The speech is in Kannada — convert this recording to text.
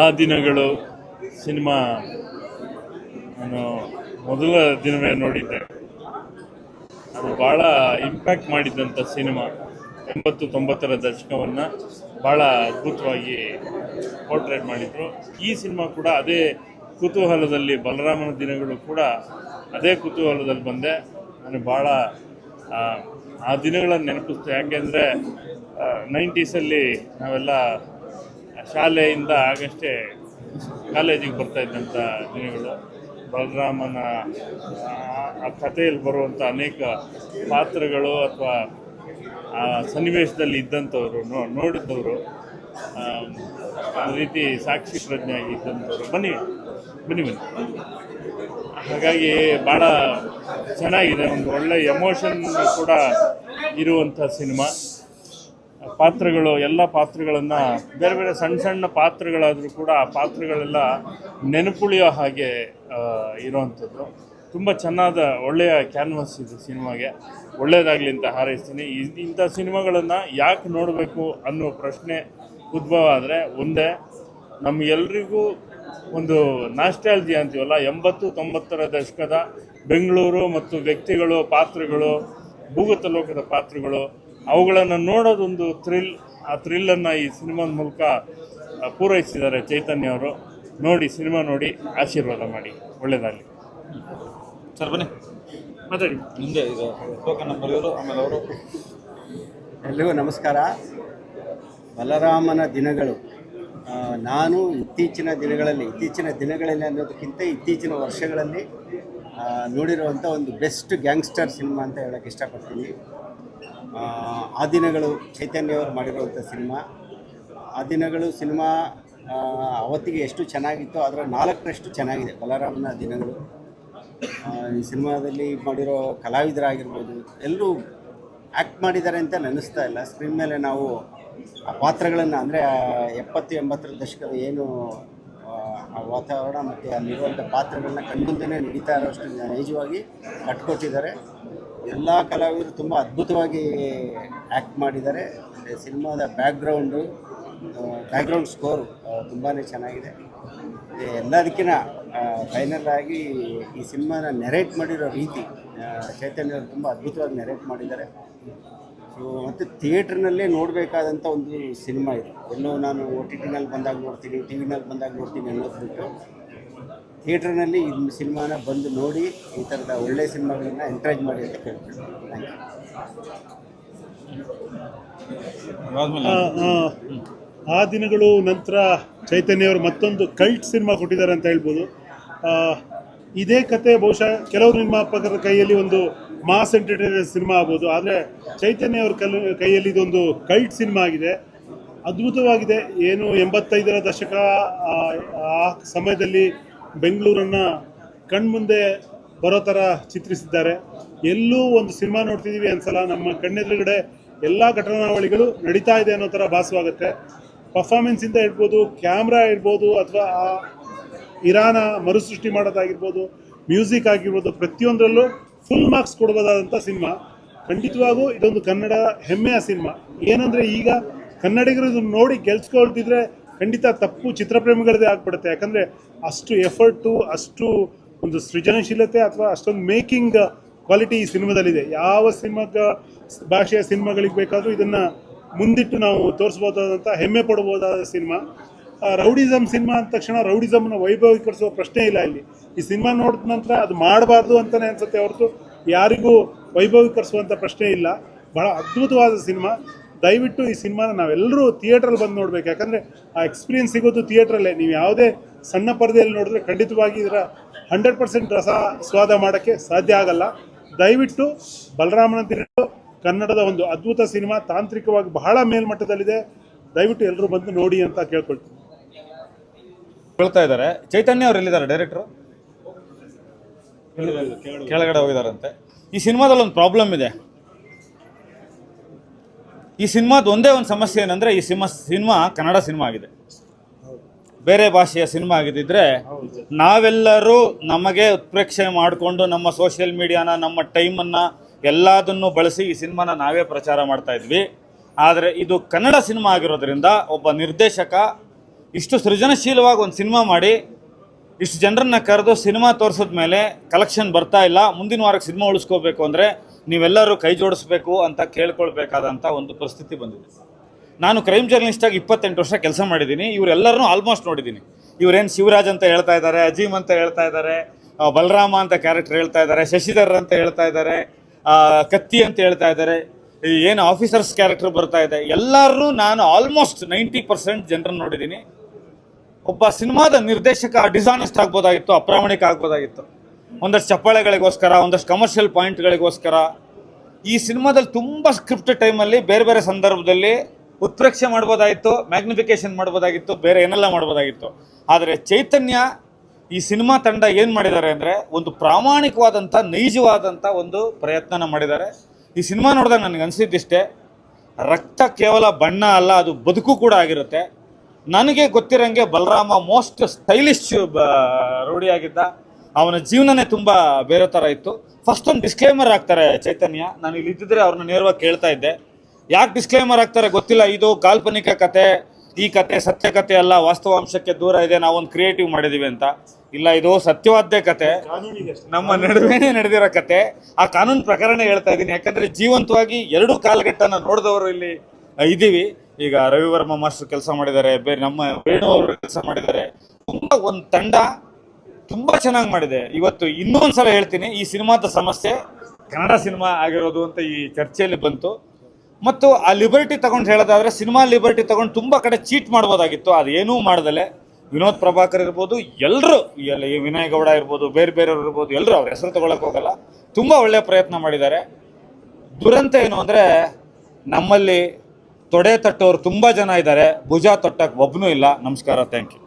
ಆ ದಿನಗಳು ಸಿನಿಮಾ ನಾನು ಮೊದಲ ದಿನವೇ ನೋಡಿದ್ದೆ. ಅದು ಭಾಳ ಇಂಪ್ಯಾಕ್ಟ್ ಮಾಡಿದ್ದಂಥ ಸಿನಿಮಾ. 80-90ರ ದಶಕವನ್ನು ಭಾಳ ಅದ್ಭುತವಾಗಿ ಪೋರ್ಟ್ರೇಟ್ ಮಾಡಿದರು. ಈ ಸಿನಿಮಾ ಕೂಡ ಅದೇ ಕುತೂಹಲದಲ್ಲಿ, ಬಲರಾಮನ ದಿನಗಳು ಕೂಡ ಅದೇ ಕುತೂಹಲದಲ್ಲಿ ಬಂದೆ. ನಾನು ಭಾಳ ಆ ದಿನಗಳನ್ನು ನೆನಪಿಸ್ತು. ಯಾಕೆಂದರೆ 90ಸಲ್ಲಿ ನಾವೆಲ್ಲ ಶಾಲೆಯಿಂದ ಆಗಷ್ಟೇ ಕಾಲೇಜಿಗೆ ಬರ್ತಾಯಿದ್ದಂಥ ದಿನಗಳು. ಬಲರಾಮನ ಆ ಕಥೆಯಲ್ಲಿ ಬರುವಂಥ ಅನೇಕ ಪಾತ್ರಗಳು ಅಥವಾ ಆ ಸನ್ನಿವೇಶದಲ್ಲಿ ಇದ್ದಂಥವ್ರು, ನೋಡಿದ್ದವರು, ಒಂದು ರೀತಿ ಸಾಕ್ಷಿ ಪ್ರಜ್ಞೆ ಆಗಿದ್ದಂಥವ್ರು. ಬನ್ನಿ. ಹಾಗಾಗಿ ಭಾಳ ಚೆನ್ನಾಗಿದೆ. ಒಂದು ಒಳ್ಳೆ ಎಮೋಷನ್ ಕೂಡ ಇರುವಂಥ ಸಿನಿಮಾ. ಪಾತ್ರಗಳು, ಎಲ್ಲ ಪಾತ್ರಗಳನ್ನು, ಬೇರೆ ಬೇರೆ ಸಣ್ಣ ಸಣ್ಣ ಪಾತ್ರಗಳಾದರೂ ಕೂಡ ಆ ಪಾತ್ರಗಳೆಲ್ಲ ನೆನಪುಳಿಯೋ ಹಾಗೆ ಇರುವಂಥದ್ದು. ತುಂಬ ಚೆನ್ನಾದ ಒಳ್ಳೆಯ ಕ್ಯಾನ್ವಾಸ್ ಇದು ಸಿನಿಮಾಗೆ. ಒಳ್ಳೆಯದಾಗಲಿ ಅಂತ ಹಾರೈಸ್ತೀನಿ. ಇಂಥ ಸಿನಿಮಾಗಳನ್ನು ಯಾಕೆ ನೋಡಬೇಕು ಅನ್ನೋ ಪ್ರಶ್ನೆ ಉದ್ಭವ ಆದರೆ ಒಂದೇ, ನಮಗೆಲ್ರಿಗೂ ಒಂದು ನಾಸ್ಟಾಲ್ಜಿ ಅಂತೀವಲ್ಲ, 80-90ರ ದಶಕದ ಬೆಂಗಳೂರು ಮತ್ತು ವ್ಯಕ್ತಿಗಳು, ಪಾತ್ರಗಳು, ಭೂಗತ ಲೋಕದ ಪಾತ್ರಗಳು, ಅವುಗಳನ್ನು ನೋಡೋದೊಂದು ಥ್ರಿಲ್. ಆ ಥ್ರಿಲ್ಲನ್ನು ಈ ಸಿನಿಮಾದ ಮೂಲಕ ಪೂರೈಸಿದ್ದಾರೆ ಚೈತನ್ಯ ಅವರು. ನೋಡಿ, ಸಿನಿಮಾ ನೋಡಿ ಆಶೀರ್ವಾದ ಮಾಡಿ. ಒಳ್ಳೆಯದಾಗಲಿ ಸರ್. ಬನ್ನಿ ಮಾತಾಡಿ. ಹಿಂದೆ ಇದು ಟೋಕನ್ ನಂಬರ್ ಇವರು, ಆಮೇಲೆ ಅವರು. ಎಲ್ಲಿಗೂ ನಮಸ್ಕಾರ. ಬಲರಾಮನ ದಿನಗಳು ನಾನು ಇತ್ತೀಚಿನ ದಿನಗಳಲ್ಲಿ ಅನ್ನೋದಕ್ಕಿಂತ ಇತ್ತೀಚಿನ ವರ್ಷಗಳಲ್ಲಿ ನೋಡಿರುವಂಥ ಒಂದು ಬೆಸ್ಟ್ ಗ್ಯಾಂಗ್ಸ್ಟರ್ ಸಿನಿಮಾ ಅಂತ ಹೇಳೋಕ್ಕೆ ಇಷ್ಟಪಡ್ತೀನಿ. ಆ ದಿನಗಳು ಚೈತನ್ಯವರು ಮಾಡಿರುವಂಥ ಸಿನಿಮಾ. ಆ ದಿನಗಳು ಸಿನಿಮಾ ಅವತ್ತಿಗೆ ಎಷ್ಟು ಚೆನ್ನಾಗಿತ್ತು ಅದರ 4ರಷ್ಟು ಚೆನ್ನಾಗಿದೆ ಬಲರಾಮನ ದಿನಗಳು. ಈ ಸಿನಿಮಾದಲ್ಲಿ ಮಾಡಿರೋ ಕಲಾವಿದರಾಗಿರ್ಬೋದು, ಎಲ್ಲರೂ ಆ್ಯಕ್ಟ್ ಮಾಡಿದ್ದಾರೆ ಅಂತ ನೆನೆಸ್ತಾ ಇಲ್ಲ. ಸ್ಕ್ರೀನ್ ಮೇಲೆ ನಾವು ಆ ಪಾತ್ರಗಳನ್ನು, ಅಂದರೆ 70-80ರ ದಶಕದ ಏನು ಆ ವಾತಾವರಣ ಮತ್ತು ಅಲ್ಲಿರುವಂಥ ಪಾತ್ರಗಳನ್ನ ಕಣ್ಮುಂದೆನೇ ನಡೀತಾ ಇರೋಷ್ಟು ನೈಜವಾಗಿ ಕಟ್ಕೊಟ್ಟಿದ್ದಾರೆ. ಎಲ್ಲ ಕಲಾವಿದರು ತುಂಬ ಅದ್ಭುತವಾಗಿ ಆ್ಯಕ್ಟ್ ಮಾಡಿದ್ದಾರೆ. ಸಿನಿಮಾದ ಬ್ಯಾಕ್ಗ್ರೌಂಡ್ ಸ್ಕೋರು ತುಂಬಾ ಚೆನ್ನಾಗಿದೆ. ಎಲ್ಲದಕ್ಕಿಂತ ಫೈನಲ್ ಆಗಿ ಈ ಸಿನಿಮಾನ ನೆರೇಟ್ ಮಾಡಿರೋ ರೀತಿ ಚೈತನ್ಯ ಅವರು ತುಂಬ ಅದ್ಭುತವಾಗಿ ನೆರೇಟ್ ಮಾಡಿದ್ದಾರೆ. ಸೊ ಮತ್ತು ಥಿಯೇಟ್ರ್ನಲ್ಲೇ ನೋಡಬೇಕಾದಂಥ ಒಂದು ಸಿನಿಮಾ ಇದು. ಎಲ್ಲೋ ನಾನು OTTನಲ್ಲಿ ಬಂದಾಗ ನೋಡ್ತೀನಿ, TV ನಲ್ಲಿ ಬಂದಾಗ ನೋಡ್ತೀನಿ ಅನ್ನೋದು ಬಿಟ್ಟು ಥಿಯೇಟ್ರ್ನಲ್ಲಿ ಈ ಸಿನಿಮಾನ ಬಂದು ನೋಡಿ ಈ ಥರದ ಒಳ್ಳೆಯ ಸಿನಿಮಾಗಳನ್ನು ಎಂಕರೇಜ್ ಮಾಡಿ ಅಂತ ಕೇಳ್ತೀನಿ. Thank you. ಆ ದಿನಗಳು ನಂತರ ಚೈತನ್ಯವರು ಮತ್ತೊಂದು ಕಲ್ಟ್ ಸಿನಿಮಾ ಕೊಟ್ಟಿದ್ದಾರೆ ಅಂತ ಹೇಳ್ಬೋದು. ಇದೇ ಕತೆ ಬಹುಶಃ ಕೆಲವರು ನಿರ್ಮಾಪಕರ ಕೈಯಲ್ಲಿ ಒಂದು ಮಾಸ್ ಎಂಟರ್ಟೈನರ್ ಸಿನಿಮಾ ಆಗ್ಬೋದು, ಆದರೆ ಚೈತನ್ಯ ಅವ್ರ ಕೈಯಲ್ಲಿ ಇದೊಂದು ಕಲ್ಟ್ ಸಿನಿಮಾ ಆಗಿದೆ. ಅದ್ಭುತವಾಗಿದೆ. ಏನು 85ರ ದಶಕ ಆ ಸಮಯದಲ್ಲಿ ಬೆಂಗಳೂರನ್ನು ಕಣ್ಮುಂದೆ ಬರೋ ಥರ ಚಿತ್ರಿಸಿದ್ದಾರೆ. ಎಲ್ಲೂ ಒಂದು ಸಿನಿಮಾ ನೋಡ್ತಿದ್ದೀವಿ ಅನ್ಸಲ್ಲ, ನಮ್ಮ ಕಣ್ಣೆದುರುಗಡೆ ಎಲ್ಲ ಘಟನಾವಳಿಗಳು ನಡೀತಾ ಇದೆ ಅನ್ನೋ ಥರ ಭಾಸವಾಗುತ್ತೆ. ಪರ್ಫಾರ್ಮೆನ್ಸಿಂದ ಇರ್ಬೋದು, ಕ್ಯಾಮ್ರಾ ಇರ್ಬೋದು, ಅಥವಾ ಆ ಇರಾನ ಮರುಸೃಷ್ಟಿ ಮಾಡೋದಾಗಿರ್ಬೋದು, ಮ್ಯೂಸಿಕ್ ಆಗಿರ್ಬೋದು, ಪ್ರತಿಯೊಂದರಲ್ಲೂ ಫುಲ್ ಮಾರ್ಕ್ಸ್ ಕೊಡ್ಬೋದಾದಂಥ ಸಿನಿಮಾ. ಖಂಡಿತವಾಗೂ ಇದೊಂದು ಕನ್ನಡ ಹೆಮ್ಮೆಯ ಸಿನಿಮಾ. ಏನಂದರೆ ಈಗ ಕನ್ನಡಿಗರು ಇದನ್ನು ನೋಡಿ ಗೆಲ್ಸ್ಕೊಳ್ತಿದ್ರೆ ಖಂಡಿತ ತಪ್ಪು ಚಿತ್ರಪ್ರೇಮಿಗಳದೇ ಆಗ್ಬಿಡುತ್ತೆ. ಯಾಕಂದರೆ ಅಷ್ಟು ಎಫರ್ಟು, ಅಷ್ಟು ಒಂದು ಸೃಜನಶೀಲತೆ ಅಥವಾ ಅಷ್ಟೊಂದು ಮೇಕಿಂಗ್ ಕ್ವಾಲಿಟಿ ಈ ಸಿನಿಮಾದಲ್ಲಿದೆ. ಯಾವ ಭಾಷೆಯ ಸಿನಿಮಾಗಳಿಗೆ ಬೇಕಾದರೂ ಇದನ್ನು ಮುಂದಿಟ್ಟು ನಾವು ತೋರಿಸ್ಬೋದಾದಂಥ, ಹೆಮ್ಮೆ ಪಡ್ಬೋದಾದ ಸಿನಿಮಾ. ರೌಡಿಸಮ್ ಸಿನಿಮಾ ಅಂದ ತಕ್ಷಣ ರೌಡಿಸಮ್ನ ವೈಭವೀಕರಿಸುವ ಪ್ರಶ್ನೆ ಇಲ್ಲ ಇಲ್ಲಿ. ಈ ಸಿನಿಮಾ ನೋಡಿದ ನಂತರ ಅದು ಮಾಡಬಾರ್ದು ಅಂತಲೇ ಅನಿಸುತ್ತೆ ಹೊರತು ಯಾರಿಗೂ ವೈಭವೀಕರಿಸುವಂಥ ಪ್ರಶ್ನೆ ಇಲ್ಲ. ಭಾಳ ಅದ್ಭುತವಾದ ಸಿನಿಮಾ. ದಯವಿಟ್ಟು ಈ ಸಿನಿಮಾನ ನಾವೆಲ್ಲರೂ ಥಿಯೇಟ್ರಲ್ಲಿ ಬಂದು ನೋಡಬೇಕು. ಯಾಕಂದರೆ ಆ ಎಕ್ಸ್ಪೀರಿಯನ್ಸ್ ಸಿಗೋದು ಥಿಯೇಟ್ರಲ್ಲೇ. ನೀವು ಯಾವುದೇ ಸಣ್ಣ ಪರದೆಯಲ್ಲಿ ನೋಡಿದ್ರೆ ಖಂಡಿತವಾಗಿ ಇದರ 100% ರಸ ಸ್ವಾದ ಮಾಡೋಕ್ಕೆ ಸಾಧ್ಯ ಆಗಲ್ಲ. ದಯವಿಟ್ಟು ಬಲರಾಮನ ದಿನಗಳು ಕನ್ನಡದ ಒಂದು ಅದ್ಭುತ ಸಿನಿಮಾ, ತಾಂತ್ರಿಕವಾಗಿ ಬಹಳ ಮೇಲ್ಮಟ್ಟದಲ್ಲಿದೆ. ದಯವಿಟ್ಟು ಎಲ್ಲರೂ ಬಂದು ನೋಡಿ ಅಂತ ಕೇಳ್ಕೊಳ್ತೀನಿ. ಹೇಳ್ತಾ ಇದ್ದಾರೆ. ಚೈತನ್ಯ ಅವ್ರು ಎಲ್ಲಿದ್ದಾರೆ? ಡೈರೆಕ್ಟ್ರು ಕೆಳಗಡೆ ಹೋಗಿದಾರಂತೆ. ಈ ಸಿನಿಮಾದಲ್ಲಿ ಒಂದು ಪ್ರಾಬ್ಲಮ್ ಇದೆ. ಈ ಸಿನಿಮಾದ ಒಂದೇ ಒಂದು ಸಮಸ್ಯೆ ಏನಂದರೆ, ಈ ಸಿನಿಮಾ ಕನ್ನಡ ಸಿನಿಮಾ ಆಗಿದೆ. ಬೇರೆ ಭಾಷೆಯ ಸಿನಿಮಾ ಆಗಿದ್ದಿದ್ರೆ ನಾವೆಲ್ಲರೂ ನಮಗೆ ಉತ್ಪ್ರೇಕ್ಷೆ ಮಾಡಿಕೊಂಡು ನಮ್ಮ ಸೋಷಿಯಲ್ ಮೀಡಿಯಾನ, ನಮ್ಮ ಟೈಮನ್ನು ಎಲ್ಲದನ್ನು ಬಳಸಿ ಈ ಸಿನಿಮಾನ ನಾವೇ ಪ್ರಚಾರ ಮಾಡ್ತಾ ಇದ್ವಿ. ಆದರೆ ಇದು ಕನ್ನಡ ಸಿನಿಮಾ ಆಗಿರೋದ್ರಿಂದ ಒಬ್ಬ ನಿರ್ದೇಶಕ ಇಷ್ಟು ಸೃಜನಶೀಲವಾಗಿ ಒಂದು ಸಿನಿಮಾ ಮಾಡಿ ಇಷ್ಟು ಜನರನ್ನ ಕರೆದು ಸಿನಿಮಾ ತೋರಿಸಿದ ಮೇಲೆ ಕಲೆಕ್ಷನ್ ಬರ್ತಾ ಇಲ್ಲ, ಮುಂದಿನ ವಾರಕ್ಕೆ ಸಿನಿಮಾ ಉಳಿಸ್ಕೋಬೇಕು ಅಂದರೆ ನೀವೆಲ್ಲರೂ ಕೈ ಜೋಡಿಸ್ಬೇಕು ಅಂತ ಕೇಳ್ಕೊಳ್ಬೇಕಾದಂಥ ಒಂದು ಪರಿಸ್ಥಿತಿ ಬಂದಿದೆ. ನಾನು ಕ್ರೈಮ್ ಜರ್ನಲಿಸ್ಟಾಗಿ 28 ವರ್ಷ ಕೆಲಸ ಮಾಡಿದ್ದೀನಿ. ಇವರೆಲ್ಲರನ್ನೂ ಆಲ್ಮೋಸ್ಟ್ ನೋಡಿದ್ದೀನಿ. ಇವರೇನು ಶಿವರಾಜ್ ಅಂತ ಹೇಳ್ತಾ ಇದ್ದಾರೆ, ಅಜೀಮ್ ಅಂತ ಹೇಳ್ತಾ ಇದ್ದಾರೆ, ಬಲರಾಮ ಅಂತ ಕ್ಯಾರೆಕ್ಟರ್ ಹೇಳ್ತಾ ಇದ್ದಾರೆ, ಶಶಿಧರ್ ಅಂತ ಹೇಳ್ತಾ ಇದ್ದಾರೆ, ಕತ್ತಿ ಅಂತ ಹೇಳ್ತಾ ಇದ್ದಾರೆ, ಏನು ಆಫೀಸರ್ಸ್ ಕ್ಯಾರೆಕ್ಟರ್ ಬರ್ತಾ ಇದೆ. ಎಲ್ಲರೂ ನಾನು ಆಲ್ಮೋಸ್ಟ್ 90% ಜನರನ್ನು ನೋಡಿದ್ದೀನಿ. ಒಬ್ಬ ಸಿನಿಮಾದ ನಿರ್ದೇಶಕ ಡಿಸಾನೆಸ್ಟ್ ಆಗ್ಬೋದಾಗಿತ್ತು, ಅಪ್ರಾಮಾಣಿಕ ಆಗ್ಬೋದಾಗಿತ್ತು. ಒಂದಷ್ಟು ಚಪ್ಪಾಳೆಗಳಿಗೋಸ್ಕರ, ಒಂದಷ್ಟು ಕಮರ್ಷಿಯಲ್ ಪಾಯಿಂಟ್ಗಳಿಗೋಸ್ಕರ ಈ ಸಿನಿಮಾದಲ್ಲಿ ತುಂಬ ಸ್ಕ್ರಿಪ್ಟ್ ಟೈಮಲ್ಲಿ ಬೇರೆ ಬೇರೆ ಸಂದರ್ಭದಲ್ಲಿ ಉತ್ಪ್ರೇಕ್ಷೆ ಮಾಡ್ಬೋದಾಗಿತ್ತು, ಮ್ಯಾಗ್ನಿಫಿಕೇಶನ್ ಮಾಡ್ಬೋದಾಗಿತ್ತು, ಬೇರೆ ಏನೆಲ್ಲ ಮಾಡ್ಬೋದಾಗಿತ್ತು. ಆದರೆ ಚೈತನ್ಯ ಈ ಸಿನಿಮಾ ತಂಡ ಏನು ಮಾಡಿದ್ದಾರೆ ಅಂದರೆ ಒಂದು ಪ್ರಾಮಾಣಿಕವಾದಂಥ ನೈಜವಾದಂಥ ಒಂದು ಪ್ರಯತ್ನನ ಮಾಡಿದ್ದಾರೆ. ಈ ಸಿನಿಮಾ ನೋಡಿದಾಗ ನನಗೆ ಅನಿಸಿದ್ದಿಷ್ಟೇ, ರಕ್ತ ಕೇವಲ ಬಣ್ಣ ಅಲ್ಲ, ಅದು ಬದುಕು ಕೂಡ ಆಗಿರುತ್ತೆ. ನನಗೆ ಗೊತ್ತಿರೋಂಗೆ ಬಲರಾಮ ಮೋಸ್ಟ್ ಸ್ಟೈಲಿಶ್ ರೂಢಿಯಾಗಿದ್ದ. ಅವನ ಜೀವನನೇ ತುಂಬ ಬೇರೆ ಥರ ಇತ್ತು. ಫಸ್ಟ್ ಒಂದು ಡಿಸ್ಕ್ಲೇಮರ್ ಹಾಕ್ತಾರೆ ಚೈತನ್ಯ. ನಾನು ಇಲ್ಲಿ ಇದ್ದಿದ್ರೆ ಅವ್ರನ್ನ ನೇರವಾಗಿ ಕೇಳ್ತಾ ಇದ್ದೆ, ಯಾಕೆ ಡಿಸ್ಕ್ಲೇಮರ್ ಹಾಕ್ತಾರೆ ಗೊತ್ತಿಲ್ಲ, ಇದು ಕಾಲ್ಪನಿಕ ಕತೆ, ಈ ಕತೆ ಸತ್ಯ ಕತೆ ಅಲ್ಲ, ವಾಸ್ತವಾಂಶಕ್ಕೆ ದೂರ ಇದೆ, ನಾವೊಂದು ಕ್ರಿಯೇಟಿವ್ ಮಾಡಿದ್ದೀವಿ ಅಂತ. ಇಲ್ಲ, ಇದು ಸತ್ಯವಾದ್ದೇ ಕತೆ, ನಮ್ಮ ನಡುವೆನೇ ನಡೆದಿರೋ ಕತೆ. ಆ ಕಾನೂನು ಪ್ರಕರಣ ಹೇಳ್ತಾ ಇದ್ದೀನಿ, ಯಾಕಂದರೆ ಜೀವಂತವಾಗಿ 2 ಕಾಲ್ಗಟ್ಟನ್ನು ನೋಡಿದವರು ಇಲ್ಲಿ ಇದ್ದೀವಿ. ಈಗ ರವಿವರ್ಮ ಮಾಸ್ಟರ್ ಕೆಲಸ ಮಾಡಿದ್ದಾರೆ, ಬೇರೆ ನಮ್ಮ ವೇಣು ಅವರು ಕೆಲಸ ಮಾಡಿದ್ದಾರೆ. ತುಂಬ ಒಂದು ತಂಡ ತುಂಬ ಚೆನ್ನಾಗಿ ಮಾಡಿದೆ. ಇವತ್ತು ಇನ್ನೊಂದು ಸಲ ಹೇಳ್ತೀನಿ, ಈ ಸಿನಿಮಾದ ಸಮಸ್ಯೆ ಕನ್ನಡ ಸಿನಿಮಾ ಆಗಿರೋದು ಅಂತ ಈ ಚರ್ಚೆಯಲ್ಲಿ ಬಂತು. ಮತ್ತು ಆ ಲಿಬರ್ಟಿ ತಗೊಂಡು ಹೇಳೋದಾದರೆ, ಸಿನಿಮಾ ಲಿಬರ್ಟಿ ತಗೊಂಡು ತುಂಬ ಕಡೆ ಚೀಟ್ ಮಾಡ್ಬೋದಾಗಿತ್ತು. ಅದೇನೂ ಮಾಡ್ದಲೆ ವಿನೋದ್ ಪ್ರಭಾಕರ್ ಇರ್ಬೋದು, ಎಲ್ಲರೂ ಎಲ್ಲ ವಿನಯ್ ಗೌಡ ಇರ್ಬೋದು, ಬೇರೆ ಬೇರೆಯವ್ರು ಇರ್ಬೋದು, ಎಲ್ಲರೂ ಅವ್ರ ಹೆಸರು ತೊಗೊಳಕ್ಕೆ ಹೋಗಲ್ಲ, ತುಂಬ ಒಳ್ಳೆಯ ಪ್ರಯತ್ನ ಮಾಡಿದ್ದಾರೆ. ದುರಂತ ಏನು ಅಂದರೆ, ನಮ್ಮಲ್ಲಿ ತೊಡೆ ತಟ್ಟೋರು ತುಂಬ ಜನ ಇದ್ದಾರೆ, ಭುಜ ತೊಟ್ಟಕ್ಕೆ ಒಬ್ಬನೂ ಇಲ್ಲ. ನಮಸ್ಕಾರ, ಥ್ಯಾಂಕ್ ಯು.